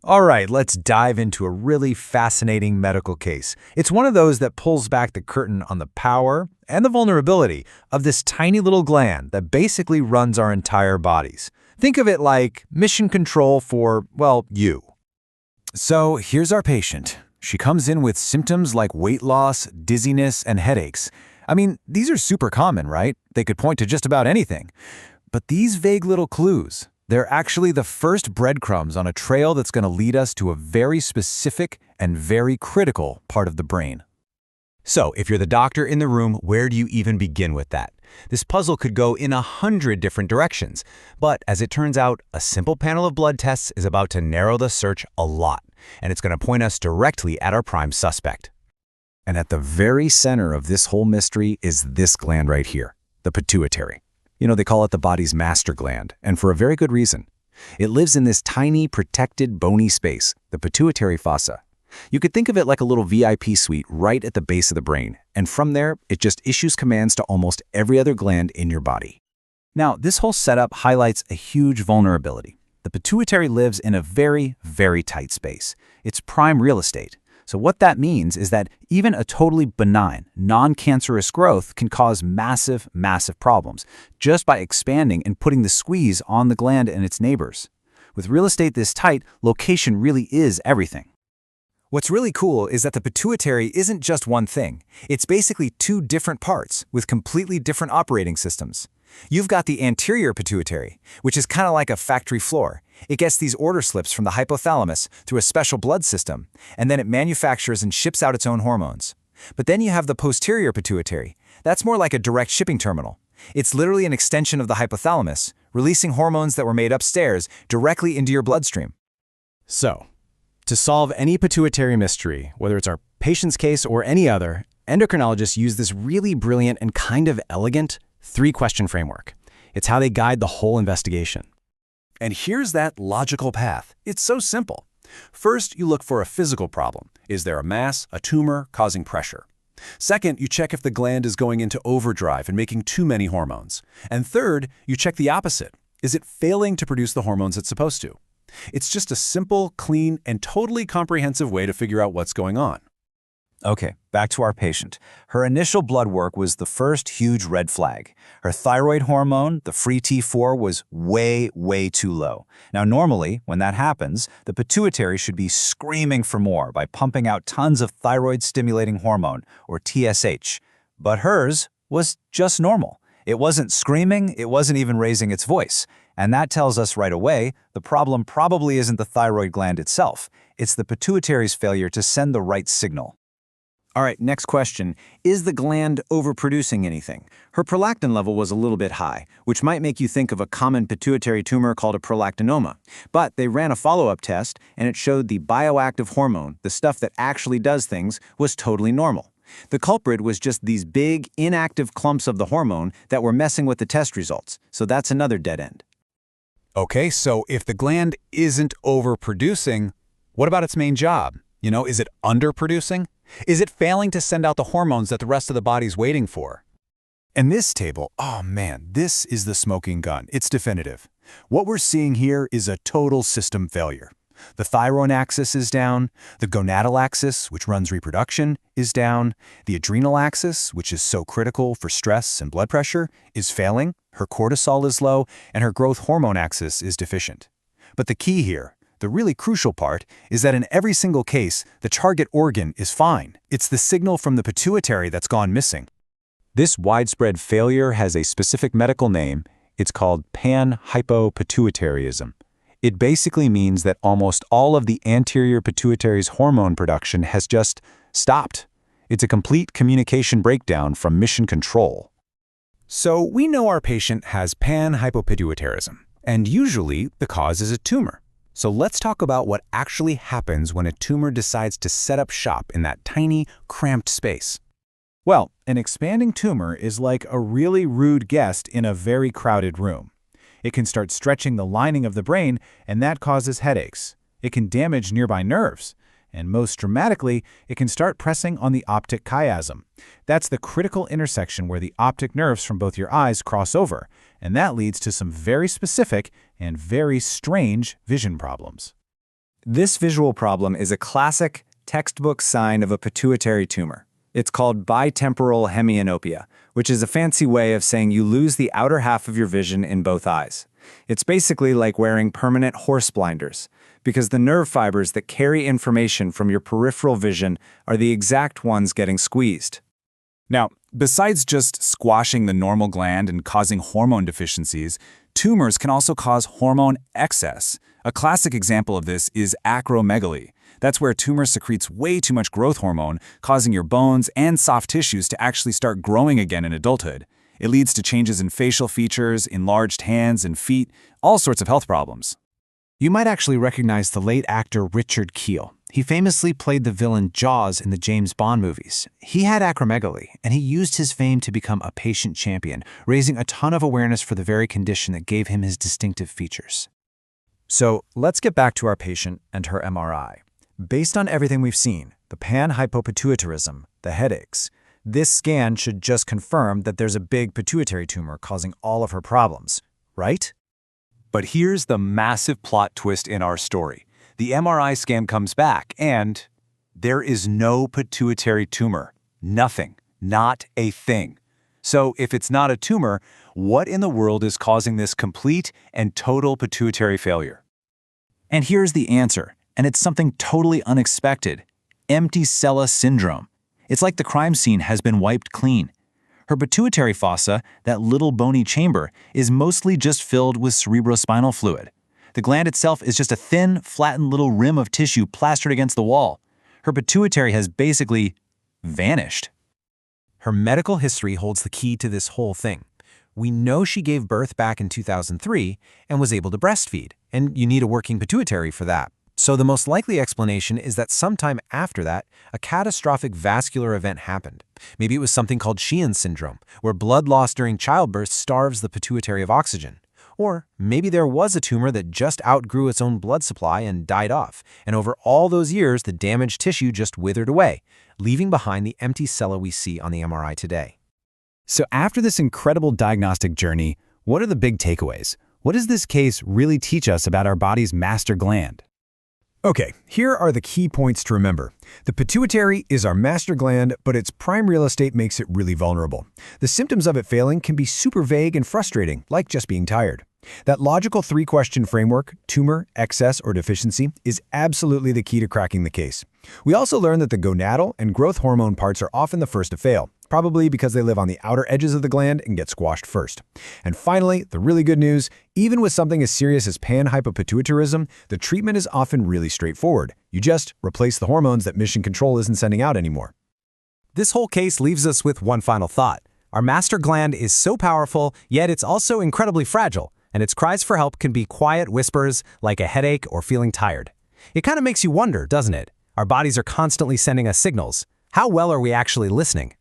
All right, let's dive into a really fascinating medical case. It's one of those that pulls back the curtain on the power and the vulnerability of this tiny little gland that basically runs our entire bodies. Think of it like mission control for, well, you. So here's our patient. She comes in with symptoms like weight loss, dizziness, and headaches. I mean, these are super common, right? They could point to just about anything. But these vague little clues, they're actually the first breadcrumbs on a trail that's going to lead us to a very specific and very critical part of the brain. So, if you're the doctor in the room, where do you even begin with that? This puzzle could go in 100 different directions, but as it turns out, a simple panel of blood tests is about to narrow the search a lot, and it's going to point us directly at our prime suspect. And at the very center of this whole mystery is this gland right here, the pituitary. You know, they call it the body's master gland, and for a very good reason. It lives in this tiny, protected, bony space, the pituitary fossa. You could think of it like a little VIP suite right at the base of the brain, and from there, it just issues commands to almost every other gland in your body. Now, this whole setup highlights a huge vulnerability. The pituitary lives in a very, very tight space. It's prime real estate. So what that means is that even a totally benign, non-cancerous growth can cause massive, massive problems just by expanding and putting the squeeze on the gland and its neighbors. With real estate this tight, location really is everything. What's really cool is that the pituitary isn't just one thing. It's basically two different parts with completely different operating systems. You've got the anterior pituitary, which is kind of like a factory floor. It gets these order slips from the hypothalamus through a special blood system, and then it manufactures and ships out its own hormones. But then you have the posterior pituitary. That's more like a direct shipping terminal. It's literally an extension of the hypothalamus, releasing hormones that were made upstairs directly into your bloodstream. So, to solve any pituitary mystery, whether it's our patient's case or any other, endocrinologists use this really brilliant and kind of elegant three-question framework. It's how they guide the whole investigation. And here's that logical path. It's so simple. First, you look for a physical problem. Is there a mass, a tumor, causing pressure? Second, you check if the gland is going into overdrive and making too many hormones. And third, you check the opposite. Is it failing to produce the hormones it's supposed to? It's just a simple, clean, and totally comprehensive way to figure out what's going on. Okay, back to our patient. Her initial blood work was the first huge red flag. Her thyroid hormone, the free T4, was way, way too low. Now, normally, when that happens, the pituitary should be screaming for more by pumping out tons of thyroid-stimulating hormone, or TSH. But hers was just normal. It wasn't screaming, it wasn't even raising its voice. And that tells us right away the problem probably isn't the thyroid gland itself. It's the pituitary's failure to send the right signal. All right, next question. Is the gland overproducing anything? Her prolactin level was a little bit high, which might make you think of a common pituitary tumor called a prolactinoma. But they ran a follow-up test, and it showed the bioactive hormone, the stuff that actually does things, was totally normal. The culprit was just these big, inactive clumps of the hormone that were messing with the test results. So that's another dead end. Okay, so if the gland isn't overproducing, what about its main job? You know, is it underproducing? Is it failing to send out the hormones that the rest of the body's waiting for? In this table, oh man, this is the smoking gun. It's definitive. What we're seeing here is a total system failure. The thyroid axis is down, the gonadal axis, which runs reproduction, is down, the adrenal axis, which is so critical for stress and blood pressure, is failing, her cortisol is low, and her growth hormone axis is deficient. But the key here, the really crucial part, is that in every single case, the target organ is fine. It's the signal from the pituitary that's gone missing. This widespread failure has a specific medical name. It's called panhypopituitarism. It basically means that almost all of the anterior pituitary's hormone production has just stopped. It's a complete communication breakdown from mission control. So we know our patient has panhypopituitarism, and usually the cause is a tumor. So let's talk about what actually happens when a tumor decides to set up shop in that tiny, cramped space. Well, an expanding tumor is like a really rude guest in a very crowded room. It can start stretching the lining of the brain, and that causes headaches. It can damage nearby nerves. And most dramatically, it can start pressing on the optic chiasm. That's the critical intersection where the optic nerves from both your eyes cross over, and that leads to some very specific and very strange vision problems. This visual problem is a classic textbook sign of a pituitary tumor. It's called bitemporal hemianopia, which is a fancy way of saying you lose the outer half of your vision in both eyes. It's basically like wearing permanent horse blinders, because the nerve fibers that carry information from your peripheral vision are the exact ones getting squeezed. Now, besides just squashing the normal gland and causing hormone deficiencies, tumors can also cause hormone excess. A classic example of this is acromegaly. That's where a tumor secretes way too much growth hormone, causing your bones and soft tissues to actually start growing again in adulthood. It leads to changes in facial features, enlarged hands and feet, all sorts of health problems. You might actually recognize the late actor Richard Kiel. He famously played the villain Jaws in the James Bond movies. He had acromegaly, and he used his fame to become a patient champion, raising a ton of awareness for the very condition that gave him his distinctive features. So let's get back to our patient and her MRI. Based on everything we've seen, the panhypopituitarism, the headaches, this scan should just confirm that there's a big pituitary tumor causing all of her problems, right? But here's the massive plot twist in our story. The MRI scan comes back and there is no pituitary tumor. Nothing. Not a thing. So if it's not a tumor, what in the world is causing this complete and total pituitary failure? And here's the answer, and it's something totally unexpected. Empty sella syndrome. It's like the crime scene has been wiped clean. Her pituitary fossa, that little bony chamber, is mostly just filled with cerebrospinal fluid. The gland itself is just a thin, flattened little rim of tissue plastered against the wall. Her pituitary has basically vanished. Her medical history holds the key to this whole thing. We know she gave birth back in 2003 and was able to breastfeed, and you need a working pituitary for that. So the most likely explanation is that sometime after that, a catastrophic vascular event happened. Maybe it was something called Sheehan syndrome, where blood loss during childbirth starves the pituitary of oxygen. Or maybe there was a tumor that just outgrew its own blood supply and died off, and over all those years, the damaged tissue just withered away, leaving behind the empty sella we see on the MRI today. So after this incredible diagnostic journey, what are the big takeaways? What does this case really teach us about our body's master gland? Okay, here are the key points to remember. The pituitary is our master gland, but its prime real estate makes it really vulnerable. The symptoms of it failing can be super vague and frustrating, like just being tired. That logical three-question framework, tumor, excess, or deficiency, is absolutely the key to cracking the case. We also learned that the gonadal and growth hormone parts are often the first to fail, probably because they live on the outer edges of the gland and get squashed first. And finally, the really good news, even with something as serious as panhypopituitarism, the treatment is often really straightforward. You just replace the hormones that mission control isn't sending out anymore. This whole case leaves us with one final thought. Our master gland is so powerful, yet it's also incredibly fragile, and its cries for help can be quiet whispers like a headache or feeling tired. It kind of makes you wonder, doesn't it? Our bodies are constantly sending us signals. How well are we actually listening?